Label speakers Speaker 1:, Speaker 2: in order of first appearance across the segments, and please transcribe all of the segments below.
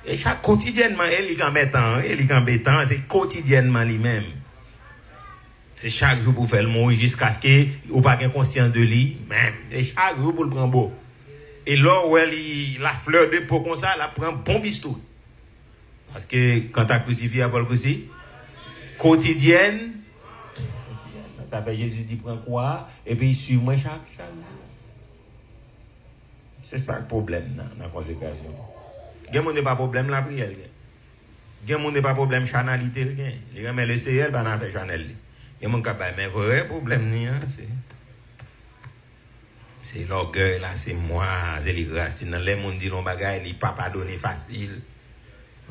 Speaker 1: Et chaque quotidiennement, il est embêtant, c'est quotidiennement lui-même. C'est chaque jour pour faire le mourir jusqu'à ce qu'il n'ait pas conscience de lui, même. Et chaque jour pour le prendre beau. Et là où la fleur de peau comme ça, elle prend bon bistou. Parce que quand tu as crucifié, elle va le crucifier. Quotidienne. Ça fait Jésus dit prends quoi? Et puis il suit moi chaque jour. C'est ça le problème dans la consécration. Il y a pas de problème la prière. Il y a pas de problème chanalité. Il y a le Seigneur, il a fait chanel. Il y a mais vrai problème. C'est l'orgueil là, c'est moi, c'est les racines. Les gens disent non bagaille, les papa donné facile.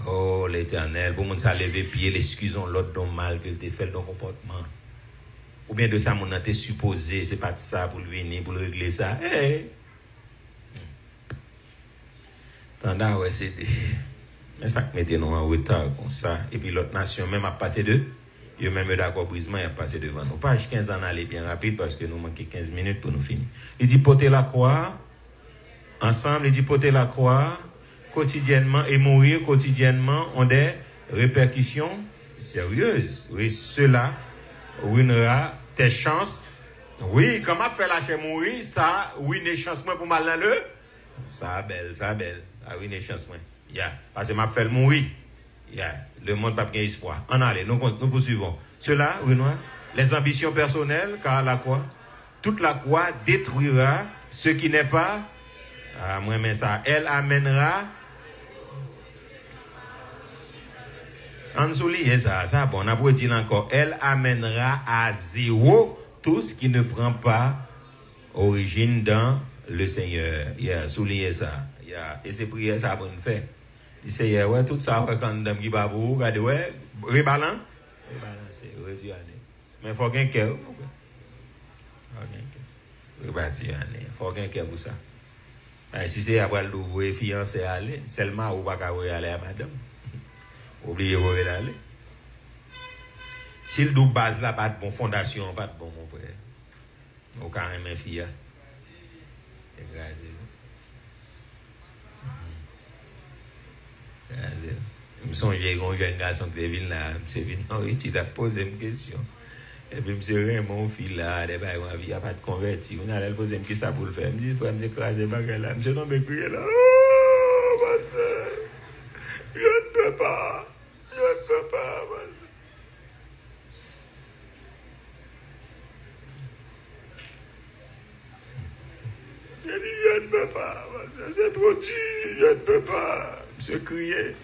Speaker 1: Oh l'Éternel, pour moun ça lever pied, l'excusons l'autre don mal que te fait dans comportement. Ou bien de ça mon t'es supposé, c'est pas de ça pour le venir pour le régler ça. Hey. Tandis ouais c'est mais ça mettez nous en retard comme ça et puis l'autre nation même a passé de yo même d'accord brisement il a passé devant nous. Page 15 en aller bien rapide parce que nous manquons 15 minutes pour nous finir. Il dit porter la croix ensemble, il dit porter la croix quotidiennement et mourir quotidiennement ont des répercussions sérieuses. Oui, cela ruinera tes chances. Oui, comment faire la chair mourir, ça ruine les chances pour mal dans le. Ça belle. Ah oui, les chances moins. Parce que m'a fait le mourir. Le monde n'a pas espoir. En allez, nous poursuivons. Cela ruinera les ambitions personnelles, car la croix, toute la croix détruira ce qui n'est pas. Ah, moi, mais ça, elle amènera. En soulier ça, bon, on a beau dire encore, elle amènera à zéro tout ce qui ne prend pas origine dans le Seigneur. Soulier ça. Et c'est prière ça pour nous faire. Il sait, ouais, tout ça, ouais, quand on qui va vous, regardez, ouais, rebalancer, revisionner. Mais il faut qu'un cœur. Rebâtir, il faut qu'un cœur pour ça. Si c'est après l'ouvrir, fiancé aller, seulement ou pas qu'à aller à madame. Oubliez où elle aller. Si le double base là, pas de bonne fondation, pas de bon, mon frère. Au cas où mes filles. Je me songe à un jeune garçon qui est venu là, je venu, il t'a posé une question. Et puis, je me suis mon fils là, il n'y a pas de converti. On a posé une question pour le faire. Je me dis, il faut me écraser là. Je suis tombé crier là. Oh, mon frère, je ne peux pas. Je dis, je ne peux pas. C'est trop dur, je ne peux pas. Je criais.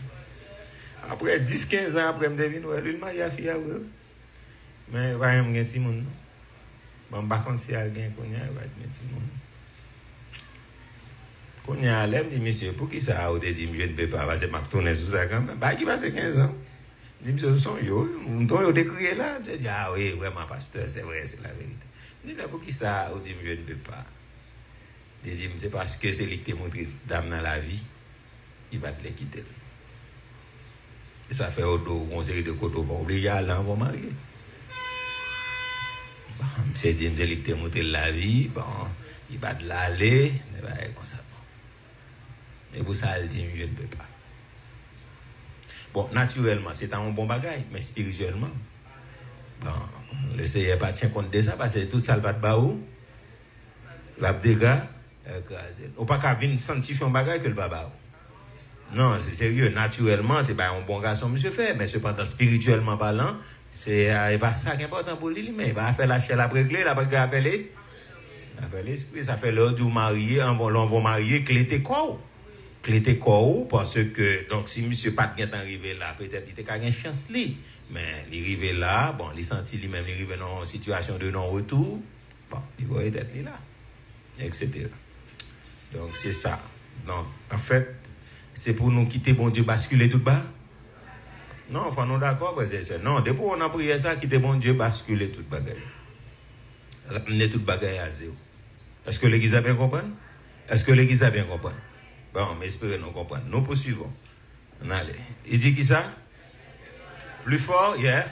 Speaker 1: Après 10-15 ans, après, je me dis, il m'a fait à vous. Mais il va y avoir un petit monde. Bon, par contre, si il y a quelqu'un qui va y avoir un petit monde. Quand il y a un me dit, monsieur, pour qui ça a dit, je ne peux pas, parce que je vais tourner sur ça quand même. Bah, qui passe 15 ans. Je dis, monsieur, vous sont yo. Vous décrié là. Je dis, ah oui, vraiment, pasteur, c'est vrai, c'est la vérité. Je dis, pour qui ça a dit, je ne peux pas. Je dis, c'est parce que c'est lui qui t'a montré dame dans la vie, il va te les quitter. Et ça fait au dos, une série de coteaux pour obliger à aller en marier. C'est dit, c'est lui qui t'a montré la vie, bon, il va te l'aller, comme ça. Et pour ça, elle dit, je ne peux pas. Bon, naturellement, c'est un bon bagage, mais spirituellement, bon, le Seigneur pas tient compte de ça, parce que tout ça, le va te baou, la dégâts, ou pas qu'à venir sentir son bagage que le baba. Non, c'est sérieux, naturellement, c'est pas un bon garçon, monsieur fait, mais cependant, spirituellement parlant, c'est pas ça qui est important pour lui, mais il va faire la chair la régler, la bagarre appeler l'esprit, ça fait l'heure du marié, on va marier, cléter quoi? Cléter quoi? Parce que, donc, si monsieur pas bien arrivé là, peut-être il était qu'à une chance, lui. Mais, il arrivé là, bon, il sentit lui-même, il arrivé dans une situation de non-retour, bon, il va être là, etc. Donc, c'est ça. Donc, en fait, c'est pour nous quitter, bon Dieu, basculer tout bas? Non, enfin, nous d'accord, non, depuis qu'on a prié ça, quitter, bon Dieu, basculer tout bagaille. Ramener tout bagaille à zéro. Est-ce que l'église a bien compris? Est-ce que l'église a bien compris? Bon, mais espérons nous comprendre. Nous poursuivons. Allez. Il dit qui ça? Plus fort, yeah.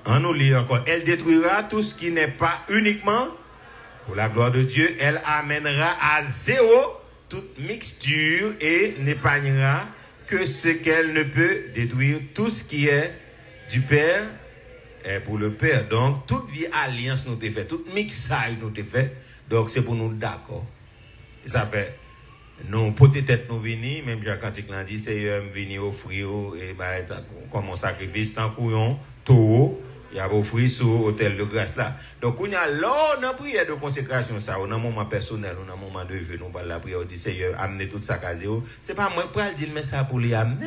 Speaker 1: On nous lit encore. Elle détruira tout ce qui n'est pas uniquement pour la gloire de Dieu. Elle amènera à zéro toute mixture et n'épargnera que ce qu'elle ne peut détruire. Tout ce qui est du Père est pour le Père. Donc, toute vie alliance nous est fait, toute mixage nous est fait. Donc, c'est pour nous d'accord. Ça fait, nous, peut-être nous venir, même Jacques Antique l'a dit, c'est venir offrir, et comme un sacrifice, tant qu'on taureau, il y a offrir sur l'hôtel de grâce là. Donc, on y a là, dans la prière de consécration, ça, on a un moment personnel, on a un moment de jeu, nous parlons de la prière, on dit, Seigneur, amenez tout ça à zéro. C'est pas moi qui dire, mais ça pour les amener.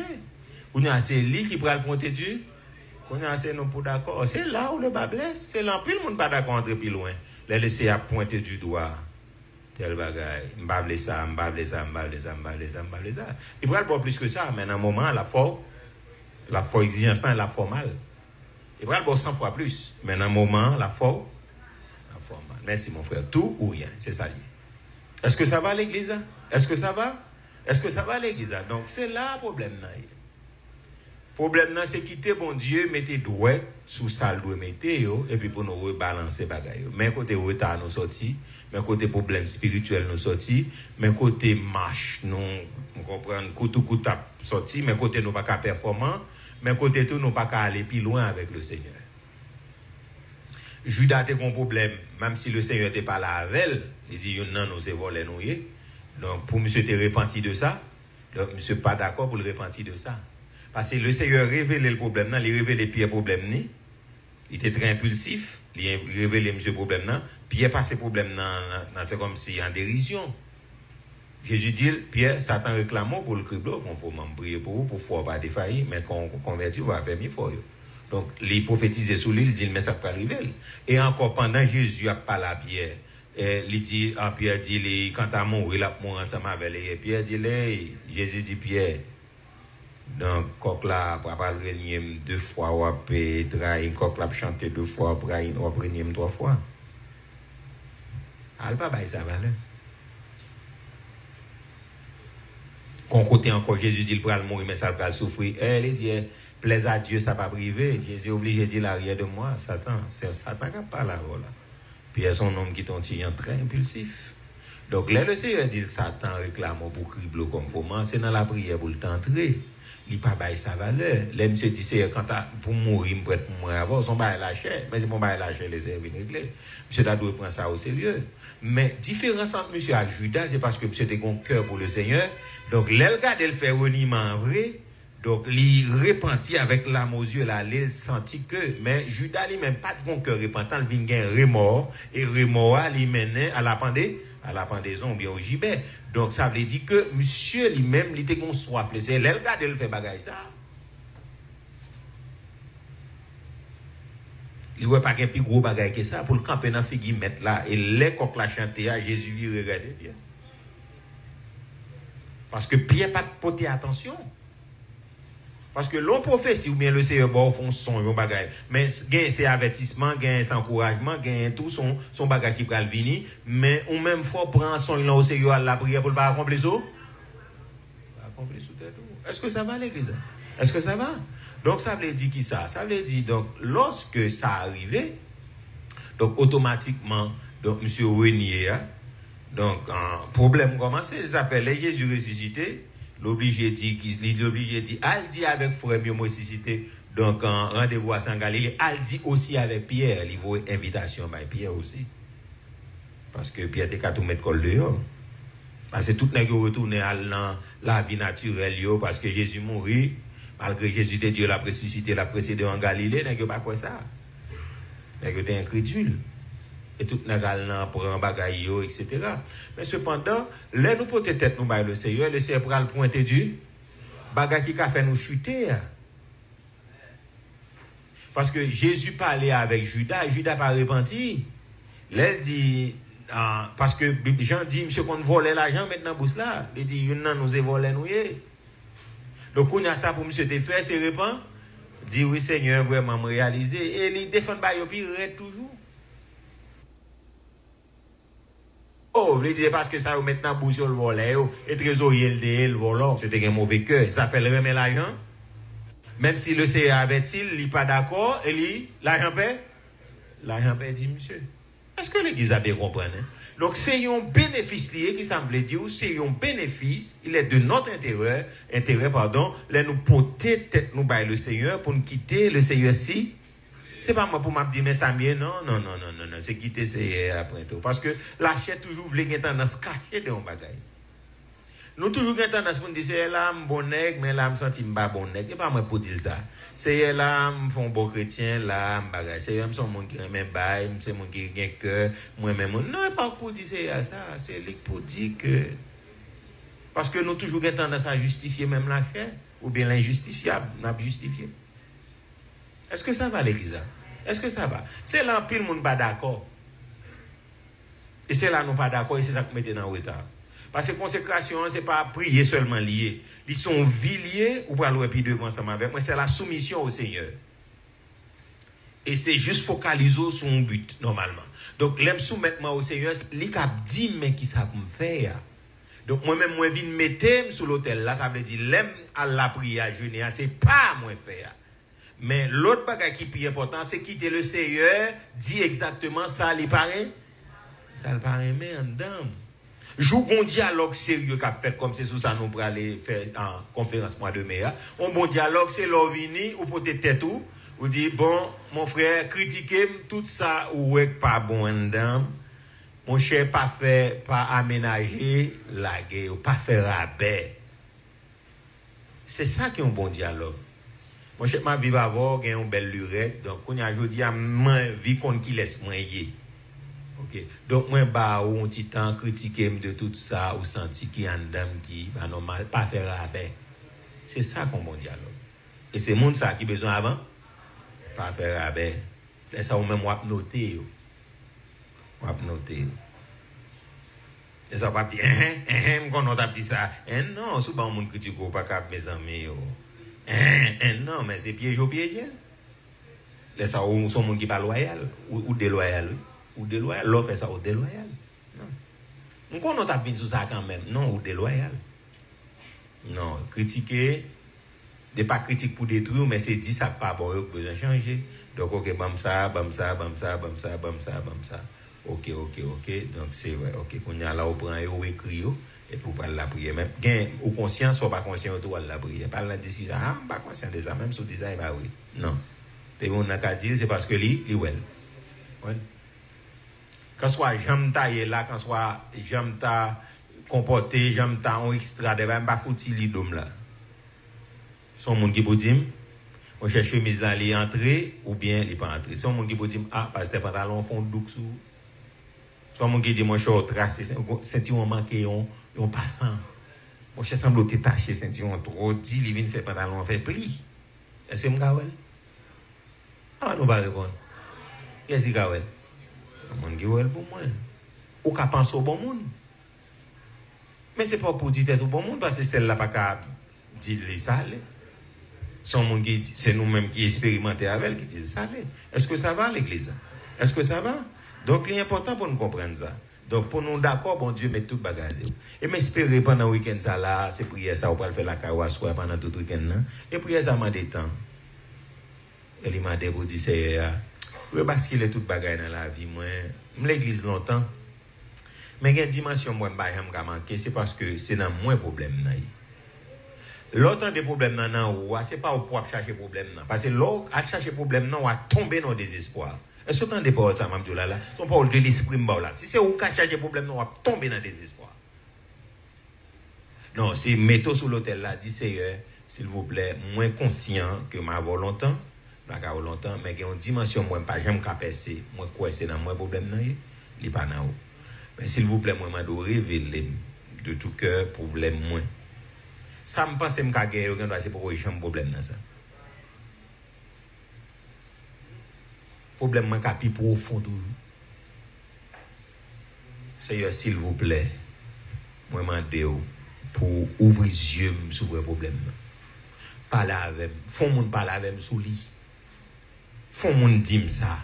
Speaker 1: On a c'est lui qui prend le compte Dieu. On a c'est nous pour d'accord. C'est là où le bas blesse. C'est là, plus le monde pas d'accord entre plus loin. Les laisser à pointer du doigt. Tel bagaille. M'bavle ça. Il prend pas plus que ça, mais dans un moment, la foi exigence, la foi mal. Il prend pas 100 fois plus. Mais dans un moment, la foi mal. Merci mon frère. Tout ou rien. C'est ça. Est-ce que ça va l'église? Est-ce que ça va? Est-ce que ça va l'église? Donc c'est là le problème. Le problème, c'est quitter bon Dieu, mettez droit sous ça, le mettre, et puis pour nous rebalancer bagaille. Mais côté retard nous sorti, mais côté problème spirituel nous sorti, mais côté marche nous comprendre coup sorti, mais côté nous pas qu'à performant, mais côté tout nous pas qu'à aller plus loin avec le Seigneur. Judas a un problème, même si le Seigneur n'était pas là avec elle, il dit non, nous c'est volé nous. Donc pour monsieur te repenti de ça, donc monsieur pas d'accord pour le repentir de ça. Parce que le Seigneur révélé le problème, il révélé Pierre le problème, il était très impulsif, il révélé monsieur problème, Pierre passé problème, c'est comme si en dérision. Jésus dit, Pierre, Satan réclame pour le criblo, qu'on faut m'en prier pour vous, pour ne pas défaillir, mais qu'on convertit, on va faire mieux pour eux. Donc, les prophétisés sous lui, il dit, mais ça peut arriver. Et encore pendant Jésus a parlé à Pierre, il dit, Pierre dit, quand à mourir, il a mouru ensemble avec les Pierre dit, Jésus dit, Pierre, donc, coq là, pour parler deux fois, ou après, trahir, coq là, chanter deux fois, ou après, trois fois. Elle pas bailler ça valeur. Qu'on côté encore, Jésus dit, il va mourir, mais ça va souffrir. Elle dit, plaise à Dieu, ça va priver. Jésus est obligé de dire l'arrière de moi, Satan. C'est Satan qui n'a pas la voilà. Puis il y a son homme qui est très impulsif. Donc, là, le Seigneur dit, Satan réclame pour cribler comme faument, c'est dans la prière pour le t'entrer. Il n'a pas bailler sa valeur. Là, monsieur dit, c'est quand pour mourir, il prête pour mourir avant, son bail la chair. Mais c'est mon bail la chair, les servir réglés. Monsieur doit prendre ça au sérieux. Mais différence entre monsieur et Judas, c'est parce que monsieur a un cœur pour le Seigneur. Donc, l'elle garde, elle fait reniement vrai. Donc, il repentit avec l'âme aux yeux, là, il sentit que, mais Judas, il même pas de bon cœur repentant, il vient un remords, et remords, il menait à la pendaison, ou bien au gibet. Donc, ça veut dire que monsieur lui-même, il était qu'on soif, c'est l'elle garde, elle fait bagaille ça. Il n'y a pas qu'un plus gros bagaille que ça, pour le camper dans le mettre là, et les coqs la chanter à Jésus, il regarde bien. Parce que Pierre pas porté attention. Parce que l'on prophétie ou bien le Seigneur bon font son bagage. Mais gain c'est avertissement, gain c'est encouragement, gain tout son bagage qui pral venir, mais on même faut prendre son là au Seigneur à la prière pour le pas accomplir ça. Accomplir sous tête. Est-ce que ça va l'église? Est-ce que ça va? Donc ça veut dire qui ça? Ça veut dire donc lorsque ça arrivait, donc automatiquement donc monsieur renié donc problème commence, ça fait les Jésus ressuscité. L'obligé dit, al dit avec frère mieux ressuscité, donc en rendez-vous à Saint-Galilée, al dit aussi avec Pierre, il vaut invitation par Pierre aussi. Parce que Pierre était qu'à tout mettre col dehors. Parce que tout n'est que retourné à la vie naturelle, parce que Jésus mourit, malgré Jésus de Dieu l'a ressuscité, l'a précédé en Galilée, n'est-ce pas quoi ça? N'est-ce que t'es incrédule? Et tout n'a pas pour un bagaille, etc. Mais cependant, là, nous peut être nous bailler le Seigneur pour le pointer du bagaille qui a fait nous chuter. Parce que Jésus parlait avec Judas, Judas pas repenti. Là, il dit, parce que Jean dit, monsieur, qu'on volait l'argent maintenant, bouche là. Il dit, non, nous avons volé, nous. Donc, on a ça pour monsieur te faire, c'est répand. Dit, oui, Seigneur, vraiment me réaliser. Et il défend pas, il reste toujours. Oh, il dit parce que ça, maintenant, bouche le volet, et trésorier le volant, c'était un mauvais cœur. Ça fait le remettre l'argent. Même si le Seigneur avait-il, il n'est pas d'accord, et l'argent paie. L'argent paie, dit monsieur. Est-ce que l'église a bien compris? Donc, c'est un bénéfice lié qui semble dire, c'est un bénéfice, il est de notre intérêt, là nous porter tête nous bailler le Seigneur pour nous quitter le Seigneur si. C'est pas moi pour me dire, mais ça vient, non, c'est quitter le Seigneur après tout. Parce que la chair toujours voulait qu'il y ait tendance cachée dans un bagage. Nous toujours une tendance pour dire c'est là bon nèg mais là me senti pas bon nèg et pas moi pour dire ça c'est là me font bon chrétien là me bagage c'est même son monde qui même bail c'est monde qui gagne cœur moi même non pas pour dire c'est ça c'est lui pour dire que parce que nous toujours une tendance à justifier même la chair ou bien l'injustifiable n'a justifié. Est-ce que ça va l'église? Est-ce que ça va? C'est là pile monde pas d'accord. Et c'est là nous pas d'accord et c'est ça que mettez dans retard. Parce que consécration, ce n'est pas prier seulement lié. Ils sont liés, ou pas le puis devant ensemble avec moi, c'est la soumission au Seigneur. Et c'est juste focaliser sur un but, normalement. Donc, l'aime soumettre au Seigneur, il a dit, mais qui ça me faire? Donc, moi-même, moi, je viens mettre sur l'autel, là, ça veut dire, l'aime à la prière, jeûner, c'est pas moi faire. Mais l'autre bagage qui est plus important, c'est quitter le Seigneur, dit exactement ça, il paraît? Ça le paraît, mais en dame. Joue un dialogue sérieux qu'a fait comme c'est sous ça nous pour aller faire en conférence mois de mai. Un bon dialogue c'est l'ovini ou pour tête tout ou dit bon mon frère critiquez tout ça ou est pas bon dedans. Mon cher pas fait pas aménager la guerre ou pas faire rabais. C'est ça qui est un bon dialogue. Mon cher m'a vivre avoir gagne une belle lurette donc on a jodi a vie qu'on qui laisse moyer. Okay. Donc, moi, un petit temps critiquer de tout ça, ou senti qu'il y a une dame qui va normal, pas faire rabais. C'est ça qu'on bon dialogue. Et c'est monde ça qui a besoin avant, pas faire rabais. Là, ça, ou même, on va noter. On va noter. Et ça va dire, on a dit ça. Non, souvent, on critique pas cap mes amis. Non, mais c'est piège au piège. Là, ça, ou son monde qui pas loyal, ou déloyal. Ou déloyal, l'offre fait ça ou déloyal. Non. On a tapé sur ça quand même. Non, ou déloyal. Non, critiquer, n'est pas critique pour détruire, mais c'est dit ça pas bon, il besoin changer. Donc, ok, bam ça. Ok. Donc, c'est vrai, ok, qu'on y a là, on prend et on écrit, et pour pas la prière. Même, ou conscient, soit pas conscient, on la prière. Pas la décision, pas conscient de ça, même si on dit ça, bah oui. Non. Et on n'a qu'à dire, c'est parce que lui, ouais. Quand soit j'aime tailler là, quand soit j'aime ta comporter, j'aime ta en extra, de même pas foutu l'idome là. Son monde qui peut dire, on cherche chemise là, il est entré, ou bien il n'est pas entré. Son monde qui peut dire, parce que tes pantalons font doux sous. Son monde qui dit, mon cher, tracé, sentiment manqué, on passant. Mon cher semble détaché, sentiment trop, dit, il vient faire pantalon, fait pli. Est-ce que m'gawel? Nous va répondre. Qu'est-ce que gawel? Monde qui est pour moi. Ou qu'à penser au bon monde. Mais c'est pas pour dire au bon monde, parce que celle-là pas qu'à dire les salés. C'est nous-mêmes qui expérimentons avec elle qui dit salé. Est-ce que ça va l'église? Est-ce que ça va? Donc, il est important pour nous comprendre ça. Donc, pour nous d'accord, bon Dieu met tout bagage. Et m'espérer pendant le week-end ça là, c'est prière ça, on va faire la carosse pendant tout le week-end. Et prière ça m'a des temps. Elle m'a dit pour dire c'est. Oui, parce qu'il est tout bagage dans la vie, moi, l'église longtemps. Mais il y a une dimension, moi, je vais manquer, c'est parce que c'est dans moins problème. L'autre des problèmes, ce n'est pas au point de chercher problème. Parce que l'autre, à chercher problème, on va tomber dans le désespoir. Est-ce que vous entendez pas ça, Mme Dioula, là? Son parole de l'esprit, là. Si c'est où qu'à chercher problème, on va tomber dans le désespoir. Non, si mettez sur l'hôtel là, dit Seigneur, s'il vous plaît, moins conscient que ma volonté. Longtemps, mais il y a une dimension, moi, pas jamais capacité, moi, quoi, c'est dans mon problème, il n'est pas dans haut. Mais s'il vous plaît, moi, je dois révéler de tout cœur, problème, moi. Ça me pense que c'est pour que j'ai un problème dans ça. Problème, moi, qui est plus profond de vous. Seigneur, s'il vous plaît, moi, je demande pour ouvrir les yeux sur vos problèmes. Parler avec, font mon parler avec sous lit. Font mon dim ça.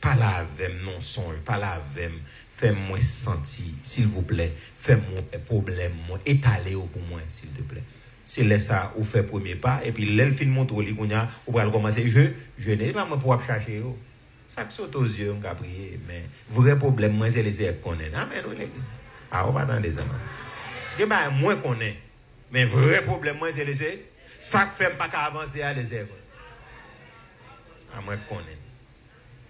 Speaker 1: Parle avec non songe, parle avec fais-moi sentir, s'il vous plaît, fais-moi problème, étalez pour moi, s'il te plaît. C'est là ça, ou fait premier pas, et puis l'elle fin montre au lit, ou va commencer, je n'ai pas moi pour chercher. Ça qui saute aux yeux, on va prier. Mais vrai problème, moi, c'est les airs qu'on est. Amen, nous, l'église. Ah, on va dans des amants. Il y a moins qu'on est. Mais vrai problème, moi, c'est les airs. Ça qui fait pas qu'avancer à les airs. À moins qu'on est.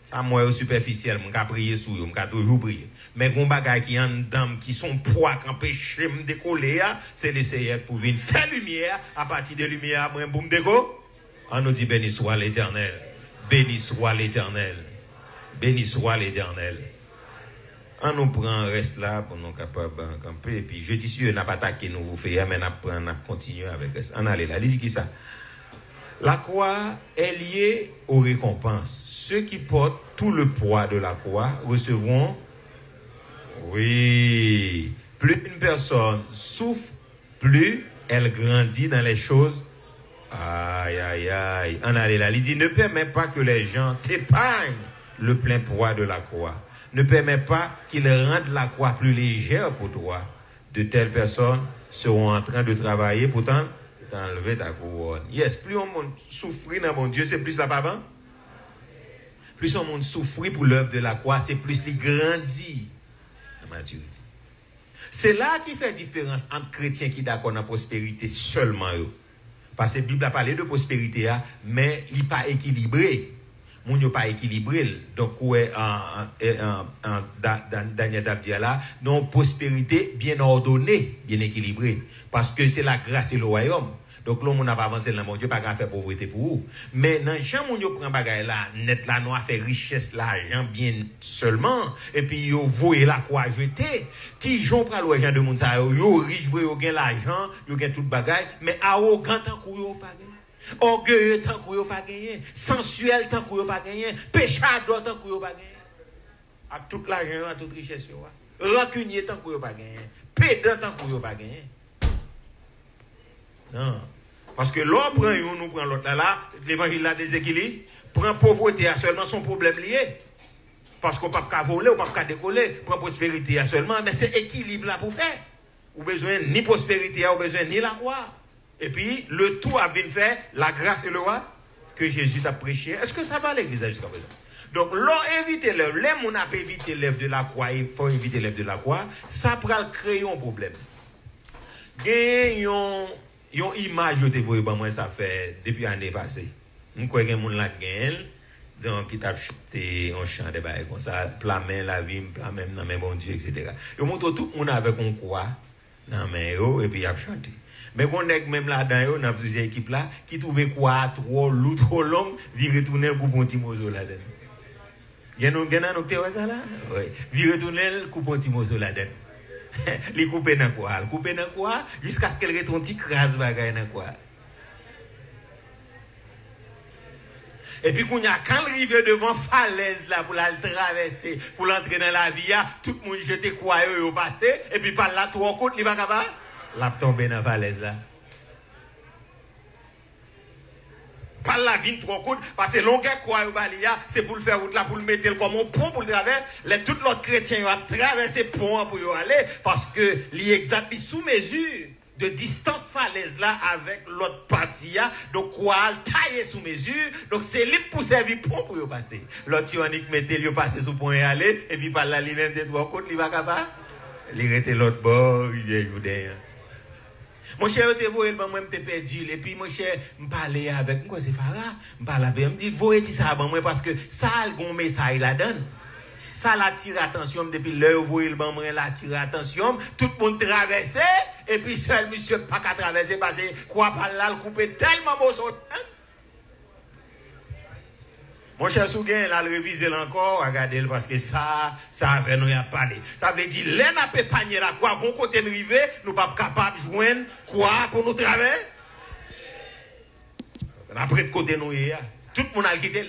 Speaker 1: Ça, moi, superficiel, je vais prier sur eux, je vais toujours prier. Mais les bagages qui en dedans, qui sont poids, qui empêchent de me décoller, c'est l'essayer pour venir faire lumière. À partir de lumière, moi, boum, dégo. On nous dit béni soit l'Éternel. Béni soit l'Éternel. Béni soit l'Éternel. On nous prend, reste là pour nous capables de camper. Et puis, je dis, si on n'a pas attaqué, nous vous faisons, mais on a continué avec ça. On allait là. Dis qui ça? La croix est liée aux récompenses. Ceux qui portent tout le poids de la croix recevront. Oui. Plus une personne souffre, plus elle grandit dans les choses. Aïe, aïe, aïe. On allait là. Il dit, ne permets pas que les gens t'épargnent le plein poids de la croix. Ne permets pas qu'ils rendent la croix plus légère pour toi. De telles personnes seront en train de travailler pour t'enlever ta couronne. Yes, plus on souffre dans mon Dieu, c'est plus la avant. Plus on souffre pour l'œuvre de la croix, c'est plus il grandit en maturité. C'est là qui fait différence entre chrétiens qui d'accord dans la prospérité seulement eux. Parce que la Bible a parlé de prospérité, mais il n'est pas équilibré. Moun yo pas équilibré. Donc, ouais, Daniel Dabdia là, non, prospérité bien ordonnée, bien équilibrée. Parce que c'est la grâce et le royaume. Donc, l'homme n'a pas avancé dans mon Dieu, pas qu'à faire pauvreté pour vous. Mais, dans Jean, moun yo prend bagaille là, net là, nous a fait richesse, l'argent bien seulement. Et puis, yo voyez la croix jeter. Qui j'en prend l'argent de moun sa, yo riche, yo gain l'argent, yo gain tout bagaille, mais arrogant tant qu'on yo pas gagné. Orgueilleux tant qu'on n'a pas gagné, sensuel tant qu'on n'a pas gagné, péchador tant qu'on n'a pas gagné, à toute l'argent, à toute richesse, rancunier tant qu'on n'a pas gagné, pédant tant qu'on n'a pas gagné. Non. Parce que l'on prend un, nous prend l'autre là, l'évangile là déséquilibre, prend pauvreté à seulement son problème lié. Parce qu'on ne peut pas voler, on ne peut pas décoller, prend prospérité à seulement, mais c'est équilibre là pour faire. Ou besoin ni prospérité, ou besoin ni la croix. Et puis, le tout a bien fait, la grâce et le roi, que Jésus t'a prêché. Est-ce que ça va l'église jusqu'à présent? Donc, l'on évite l'œuvre. Les gens n'ont pas évité l'œuvre de la croix, il faut éviter l'œuvre de la croix. Ça peut créer un problème. Il y a une image que vous voyez, ça fait depuis l'année passée. Je crois que les gens l'ont donc qui t'a chuté un chant de bail comme ça, plamen la vie, plamen dans mes bon Dieu, etc. Ils montrent tout le monde avec un croix dans mes mains et puis ils ont chanté. Mais qu'on est même là-dedans, dans plusieurs équipes là, qui trouvent quoi trop lourd, trop long, ils retournent pour un petit morceau là-dedans. Il y a un autre ça là? Oui. Ils retournent pour un petit morceau là-dedans. Ils coupent dans quoi, jusqu'à ce qu'elle retourne petit crase bagaille dans quoi. Et puis quand il arrive devant falaise là pour la traverser, pour l'entrer dans la vie, tout le monde jeté quoi au passé, et puis par là, trois côtes, il va capable. La tomber dans la falaise là. Par la vie, trois côtes, parce que longueur quoi au balia, c'est pour le faire route là, pour le mettre comme un pont pour le traverser. Tout l'autre chrétien va traverser pont pour y aller, parce que l'exact sous mesure de distance falaise là avec l'autre partie, donc quoi tailler sous mesure, donc c'est libre pour servir pont pour y passer. L'autre tyrannique mettait lui passer sous pont et aller, et puis par là, il des trois côtes, il va capable. Il était l'autre bord, il vient jouer. Mon cher, je te vois, moi, je t'ai perdu. Et puis, mon cher, je parlais avec moi, c'est Farah. Je parlais avec lui, je me dis, voyez ça à moi, parce que ça a le message là-dedans. Ça l'attire l'attention, depuis l'heure où vous voyez l'attire l'attention. Tout le monde traverse, et puis seul monsieur pas qu'à traverser, parce que quoi par là, le couper tellement beau son temps. Mon cher Sougain, là, le réviser encore, regardez-le, parce que ça avait nous y a parlé. Ça veut dire, l'un n'a pas panier la quoi, bon côté de rive, nous pas capables de joindre quoi pour nous traverser. Après, de côté nous y a, tout le monde a quitté.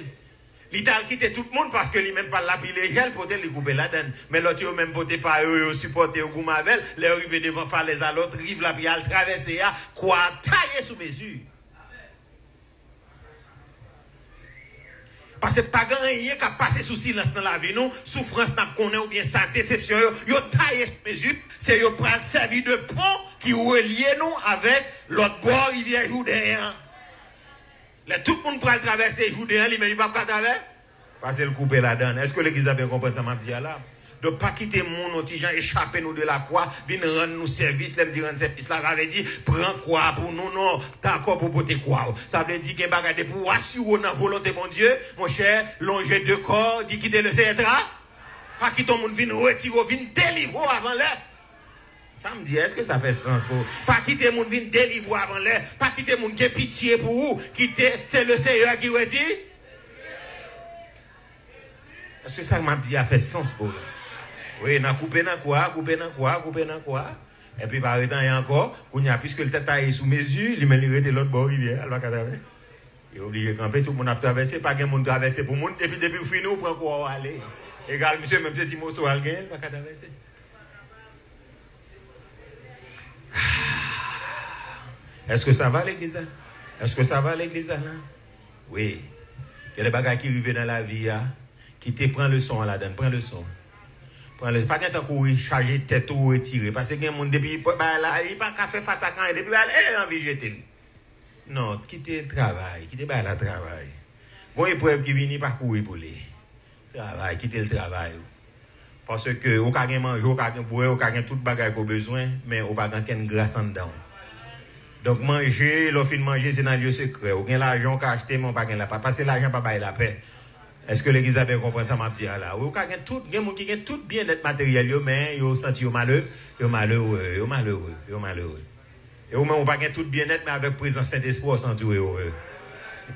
Speaker 1: Il a quitté tout le monde parce que lui même pas la pile gel pour te couper la donne. Mais l'autre même poté pas eux supporter au Goumavel, les arriver devant falaise à l'autre rive la puis al traverser quoi tailler sous mesure. Parce que pas grand rien qui a passé sous silence dans la vie, nous, souffrance n'a connaît ou bien sa déception, yo taillé sous mesure, c'est yo prendre servir de pont qui relie nous avec l'autre bord rivière Jourdain. Tout le monde peut traverser Jourdain, lui même il va pas traverser. Parce qu'elle coupe la donne. Est-ce que l'église a bien compris ça, m'a dit là? Donc, pas quitter mon petit gens, échapper nous de la croix, venir rendre nous service, l'aime dire rendre service là, ça veut dire, prends quoi pour nous, non, d'accord pour porter quoi. Ça veut dire qu'il y a bagage pour assurer notre volonté, mon Dieu, mon cher, longer deux corps, dit quitter le Seigneur, pas quitter ton monde, venir retirer, venir délivrer avant l'heure. Ça me dit, est-ce que ça fait sens pour vous? Pas quitter mon venir délivrer avant l'heure, pas quitter mon qui a pitié pour vous, quitter, c'est le Seigneur qui retire. Est-ce que ça m'a dit a fait sens pour vous? Oui, n'a coupé dans quoi, coupé dans quoi, coupé dans quoi. Et puis par exemple, il y a encore, puisque le tête est sous mesure, il m'a livré de l'autre bord rivière, elle va traverser. Il est obligé de camper, tout le monde a traversé, pas qu'un monde traversé pour le monde, et puis depuis le final, on prend quoi aller. Égal, monsieur, même si Timo soit alguien, il va traverser. Est-ce que ça va l'église? Est-ce que ça va l'église là? Oui. Il y a des bagages qui arrivent dans la vie, qui te prend le son là-dedans, prends le son. Pas qu'un temps qu'on charger tête ou retirer. Parce que les gens, depuis là, il n'y a pas qu'à faire face à quand, depuis là, il a envie de jeter. Non, quittez le travail, quittez le travail. Bon, épreuve qui vient, pas courir pour les. Travail, quittez le travail. Parce que, vous pouvez manger, vous pouvez boire, vous pouvez tout bagage qu'on a besoin, mais vous pouvez pas grâce en dedans. Donc, manger, l'offre de manger, c'est dans le lieu secret. Vous avez l'argent qu'à acheter, mais vous n'avez pas. Parce que l'argent n'a pas la paix. Est-ce que l'église a bien compris ça, ma petite là? Vous avez tout, il y a des gens qui ont tout bien-être matériel, mais ils ont senti malheureux. Ils sont malheureux. Et vous-même, vous n'avez pas tout bien-être, mais avec présence Saint-Esprit, vous sentez heureux.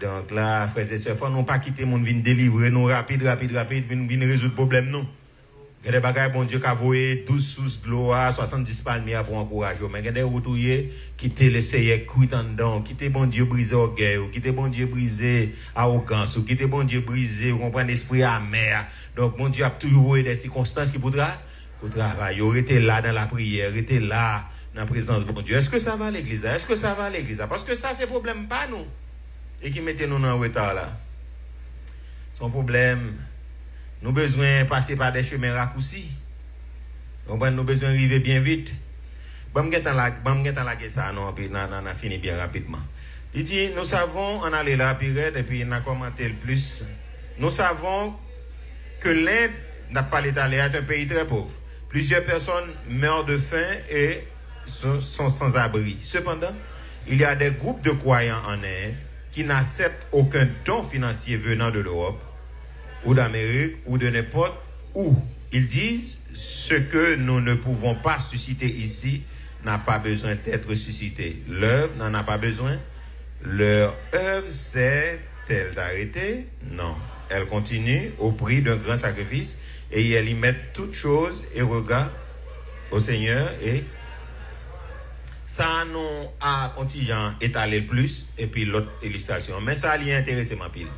Speaker 1: Donc là, frères et sœurs, il ne faut pas quitter le monde, venir délivrer nous rapide, venir résoudre le problème, non. Il y a des bagages, bon Dieu, qui a voué 12 sous de l'eau, 70 palmiers pour encourager. Mais il y a des retours qui te laissent cuire en dedans, qui te bon Dieu briser orgueil, qui te bon Dieu briser arrogance, qui te bon Dieu briser, vous comprenez, l'esprit amer. Donc, mon Dieu a toujours eu des circonstances qui pourra travailler. Il était là dans la prière, il était là dans la présence de mon Dieu. Est-ce que ça va l'église? Est-ce que ça va l'église? Parce que ça, c'est problème pas nous. Et qui mettez nous dans le retard là. Son problème. Nous avons besoin de passer par des chemins raccourcis. Nous avons besoin d'arriver bien vite. Bon, je vais ça, non, puis on fini bien rapidement. Il dit, nous savons, on allait là, et puis on a commenté le plus. Nous savons que l'Inde n'a pas l'état est un pays très pauvre. Plusieurs personnes meurent de faim et sont sans abri. Cependant, il y a des groupes de croyants en Inde qui n'acceptent aucun don financier venant de l'Europe ou d'Amérique, ou de n'importe où. Ils disent, ce que nous ne pouvons pas susciter ici n'a pas besoin d'être suscité. L'œuvre n'en a pas besoin. Leur œuvre s'est-elle d'arrêter? Non. Elle continue au prix d'un grand sacrifice, et elle y met toutes choses et regarde au Seigneur, et ça nous a contingent étalé le plus, et puis l'autre illustration. Mais ça l'y intéressé ma pile.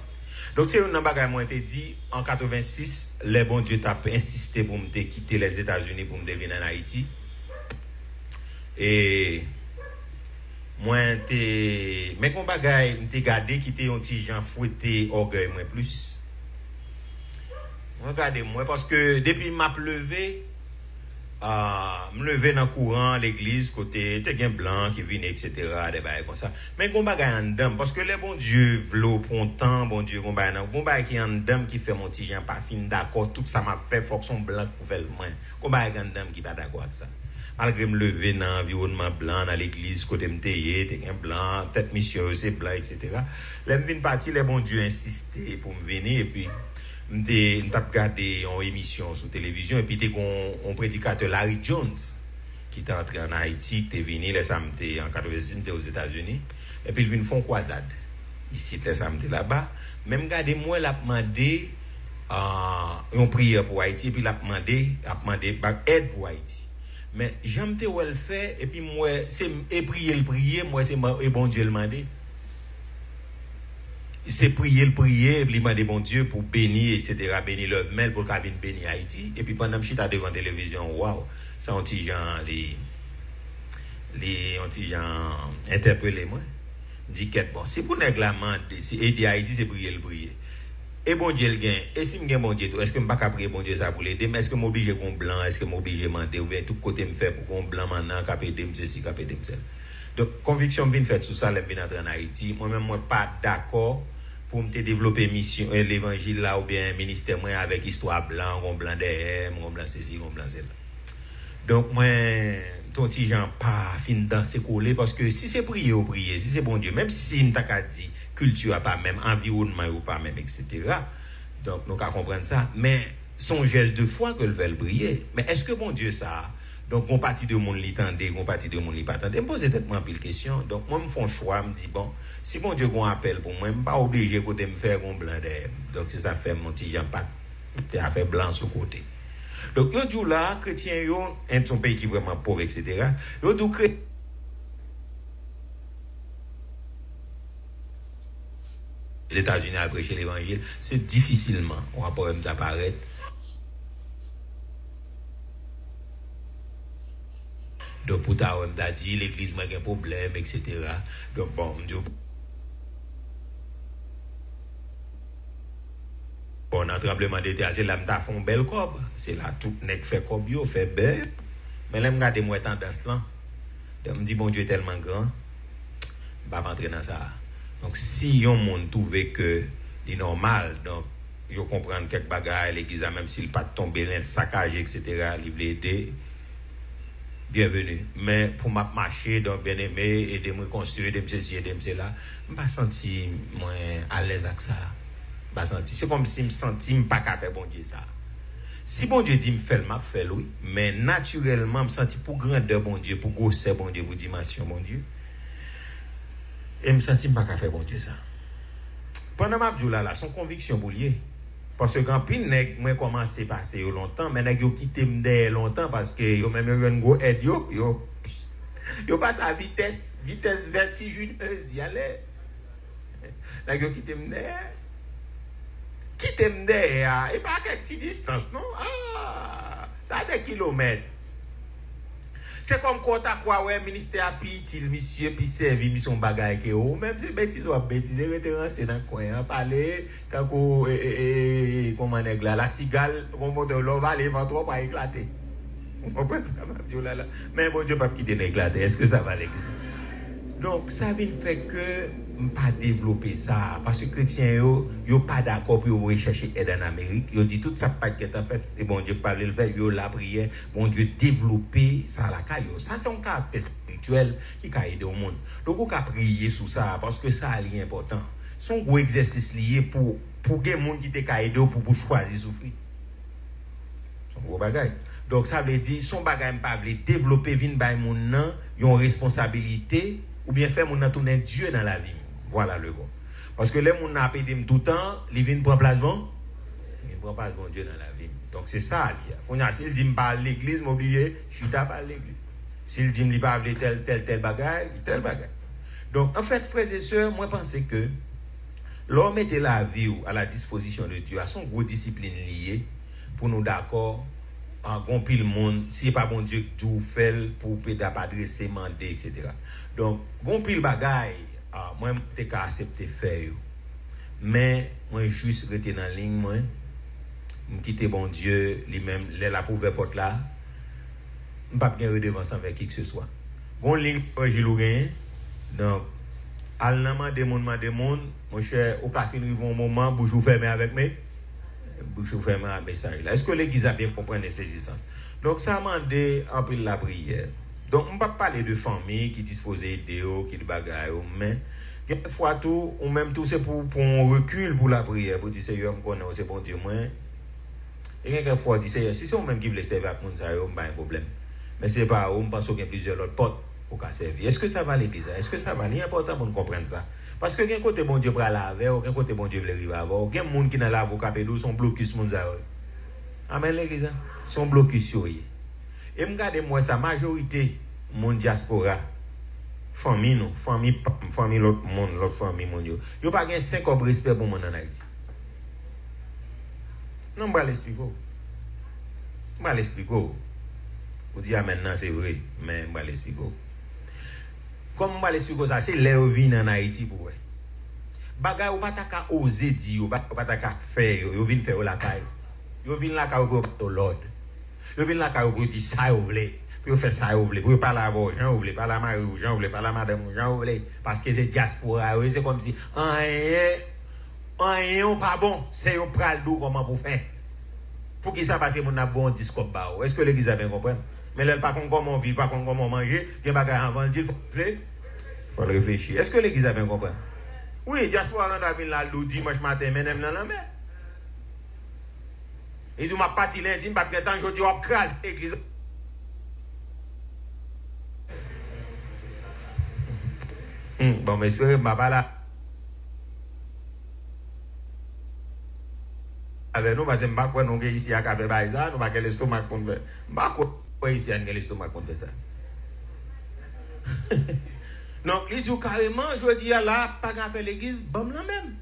Speaker 1: Donc, c'est une bagage moi été dit, en 86, les bons Dieu t'a insisté pour me quitter les États-Unis pour me devenir en Haïti. Et moi, mais mon bagage, m'te gardé, quitter un petit gens fouetté, orgueil, moi plus. Regardez moi, parce que depuis m'a levé, me lever dans le courant, l'église, côté, t'es un blanc qui vient, etc., des bails comme ça. Mais qu'on bagaille en dame, parce que les bons Dieu, v'lot, prend temps, bon Dieu, qu'on bagaille qui en dame, qui fait mon petit gens, pas fin d'accord, tout ça m'a fait, faut que son blanc couvre le moins. Qu'on bagaille en dame qui pas d'accord avec ça. Malgré me lever dans l'environnement blanc, dans l'église, côté m'teye, t'es un blanc, tête mission, c'est blanc, etc. Les m'vin partir, les bons Dieu insister pour me venir, et puis, m't'a regardé une émission sur télévision, et puis t'es un prédicateur Larry Jones, qui est entré en Haïti, qui est venu, les samedis, en 86, aux États-Unis, et puis il vient faire croisade. Ici, les samedis là-bas. Même regardez, moi, il a demandé, une prière pour Haïti, et puis il a demandé aide pour Haïti. Mais j'aime où elle fait, et puis moi, c'est prier le prier, moi, c'est bon Dieu le demander. C'est prier, il m'a dit bon Dieu pour bénir, etc., bénir l'œuvre mail pour qu'il vienne bénir Haïti. Et puis pendant que je suis devant la télévision, waouh, ça ont petit gens, les gens interpellé moi. Je dis bon, si pour néglamant, si aider Haïti, c'est prier le prier. Et bon Dieu le gain. Et si je gagne bon Dieu, est-ce que je ne peux pas prier bon Dieu ça pour l'aider? Mais est-ce que je suis obligé qu'on blanc, est-ce que je suis obligé de demander, ou bien tout côté me fait pour qu'on blanc maintenant, qu'à aider ceci, qu'à aider cela. Donc, conviction vient faite sur ça, je viens entrer en Haïti. Moi-même, moi, pas d'accord. pour me développer mission l'évangile là ou bien ministère moi avec histoire blanc, on blanc derrière, on blanc ceci, on blanc cela. Donc moi ton petit Jean pas fin danser coller parce que si c'est prier ou prier, si c'est bon Dieu, même si nous t'a dit culture a pas même environnement ou pas même etc. Donc nous qu'à comprendre ça, mais son geste de foi que le veut prier. Mais est-ce que bon Dieu ça? Donc on partie de monde l'entendait, on partie de monde li pas attendait. Me poser tellement pile question. Donc moi me font choix, me dit bon, si bon Dieu gon appel pour moi, me pas obligé côté me faire un blanc derrière. Donc si ça fait mon petit Jean pas t'es à faire blanc sur côté. Donc yo dit là chrétien yo un son pays qui vraiment pauvre etc. Yo dit les États-Unis à prêcher l'évangile, c'est difficilement on va pas d'apparaître. Donc pour ta on t'a dit l'église a un problème etc. Donc bon Dieu bon en tremblement de terre c'est là m'ta font belle cob, c'est là tout nèg fait cob yo fait belle. Mais là me regarder moi tendance là. Donc me dit bon Dieu est tellement grand, pas rentrer dans ça. Donc si yon monde trouve que c'est normal donc yo comprendre quelques bagages l'église même s'il pas tomber dans saccage etc. il veut aider. Bienvenue. Mais pour m'a marcher donc bien aimé et de me construire de ceci et de cela, je pas senti moins à l'aise avec ça. Pas senti. C'est comme si me senti pas qu'à faire bon Dieu ça. Si bon Dieu dit me fait m'a fait oui, mais naturellement me senti pour grandeur bon Dieu, pour grosseur bon Dieu, pour dimension bon Dieu. Et me senti pas qu'à faire bon Dieu ça. Pendant m'a dit là son conviction pour lier. Parce que quand pile nèg moi commencé passer longtemps mais nèg yo quitté me longtemps parce que yo même yo go aide yo passe à vitesse vertigineuse y aller nèg yo quitté me et pas quelques petite distance non ça des kilomètres. C'est comme quand tu quoi ouais ministère a utile monsieur puis servi mission bagaille que ou même c'est bêtise ou bêtise référencé dans coin parler tant que comment nèg la cigale comment de l'eau va les ventre pas éclater. On comprend ça là. Mais bon Dieu pas quitter éclater. Est-ce que ça va l'église? Donc ça vient fait que pas développer ça parce que chrétiens yo pas d'accord pour rechercher aide en Amérique. Yo dit tout ça pas qui est en fait et bon Dieu parler le faire yo la prière bon Dieu développer ça la caille. Ça c'est un caractère spirituel qui a aidé au monde. Donc on a prier sur ça parce que ça est important. Son gros exercice lié pour que monde qui te aidé pour choisir souffrir. Son gros bagage. Donc ça veut dire son bagage pas veut développer vinn bay moun nan yon responsabilité ou bien faire mon tourner Dieu dans la vie. Voilà le bon. Parce que les moun n'a pas dit tout le temps, il vient prendre place bon. Il prend place bon Dieu dans la vie. Donc c'est ça lié. On a s'il dit pas l'église m'obligé, je suis pas l'église. S'il dit pas tel bagage, tel bagage. Donc en fait frères et sœurs, moi je pense que l'homme était la vie à la disposition de Dieu, à son gros discipline liée pour nous d'accord en gonpi le monde, si pas bon Dieu qui vous fait pour adresser, demander, etc. Donc, gonpi le bagaille, moi, je peux accepter faire. Mais, moi, juste rester dans la ligne, moi, je quitte bon Dieu, lui-même, la pauvre porte là, je ne peux pas gagner redevance avec qui que ce soit. Bon ligne, je l'ai gagné. Donc, à l'amant des mondes, mon cher, au café, nous vivons un moment, bouche fermé avec moi. Bouche fermée à message là. Est-ce que l'église a bien compris ces essences? Donc ça m'a demandé un peu la prière. Donc on ne va pas parler de famille qui dispose d'aider, qui de bagaille, mais quelques fois tout, ou même tout c'est pour un recul pour la prière, pour dire Seigneur, me connais, c'est bon Dieu moi. Et quelques fois dit Seigneur, si c'est vous même qui voulez servir avec moun ça, pas un problème. Mais c'est pas on pense qu'il y a plusieurs autres portes pour qu'à servir. Est-ce que ça va l'église? Est-ce que ça va? C'est important pour nous comprendre ça. Parce que quelqu'un côté bon Dieu pour la avec, aucun côté bon Dieu veut arriver avant, aucun monde qui n'a la voix capé son blocus moun ça. Amen l'église. Son blocus yo. Et me garder moi sa majorité mon diaspora famille nous, famille l'autre monde, l'autre famille mon Dieu. Yo pas gain 5 ob respect pour monde en Haïti. Non pas l'expliquer. Pas l'expliquer. Vous dire maintenant c'est vrai, mais pas l'expliquer. Comme moi l'explique ça, c'est l'air vient en Haïti pour ouais. Bagay ou pas ta oser dire, ou pas ta faire, yo vinn faire la caille. Yo vinn la caille pour l'ordre. Yo vinn la caille pour dire ça vous voulez, pour faire ça vous voulez, pour parler avec Jean vous voulez, parler avec Marie Jean vous voulez, parler avec madame Jean vous voulez parce que c'est diaspora, c'est comme si rien rien pas bon, c'est un pral d'eau comment pour faire. Pour qui ça passe mon a bon discours bas. Est-ce que l'église a bien compris? Mais là pas comment vivre, pas comment manger, il y a bagage avant dire faut réfléchir. Est-ce que l'église a bien compris? Oui, diaspora on a vu là le dimanche matin mais même dans la mer. Et du m'a parti lundi, pas de temps je dis on crase l'église. Bon, mais espérez m'a pas là. Avec nous, parce que je ne sais pas nous ici à Café Baïza, nous n'avons pas l'estomac pour faire. Je ne sais pas ici à l'estomac pour faire ça. Donc, il dit carrément, je dis là, pas qu'à faire l'église, bon, là même.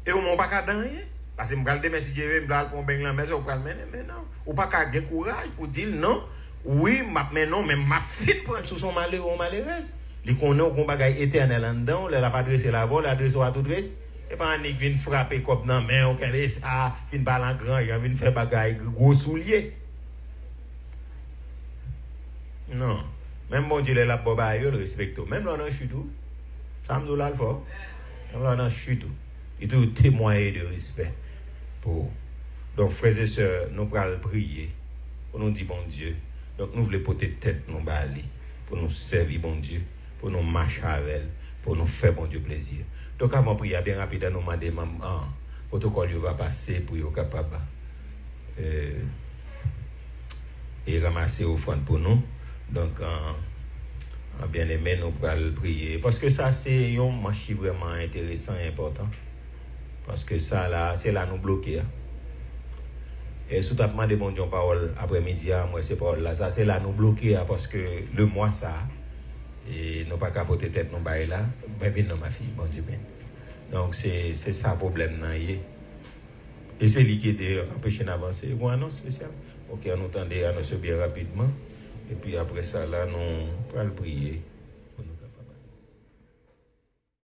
Speaker 1: Et on ne pas qu'à dans rien. Parce que je me dis, mais si je vais me faire un bain là, mais je vais mais non. Ou pas qu'à avoir courage pour dire non, oui, mais non, mais ma fille prend sous son malheur ou malheureuse. Il connaît qu'on bagaille éternel en dedans, il n'a pas dressé la voie, il a dressé à tout dresse. Et pas un vient frapper comme dans mais on connaît ça, vient parler en grand, il vient faire bagaille gros soulier. Non. Même bon Dieu la boba yo le respecte. Même là on chute tout. Ça me là le fort. Même là on chute tout. Il doit témoigner de respect pour. Donc frères et sœurs, nous allons prier pour nous dire bon Dieu. Donc nous voulons porter tête nous baler pour nous servir bon Dieu, pour nous marcher avec elle, pour nous faire bon Dieu plaisir. Donc avant de prier bien rapidement, nous demandons maman, protocole va passer pour être capable et ramasser offrande pour nous. Donc bien aimé, nous allons prier. Parce que ça c'est un marché vraiment intéressant et important. Parce que ça là, c'est là nous bloquer. Et sous tapement de bon Dieu parole après-midi, moi c'est parole là, ça c'est là nous bloquer parce que le mois ça. Et nous pas capoter tête nous bail là mais viens ma fille bon Dieu ben donc c'est ça problème là et c'est lui qui de empêcher d'avancer ou annonce spécial OK on entendait annoncer bien rapidement et puis après ça là nous allons prier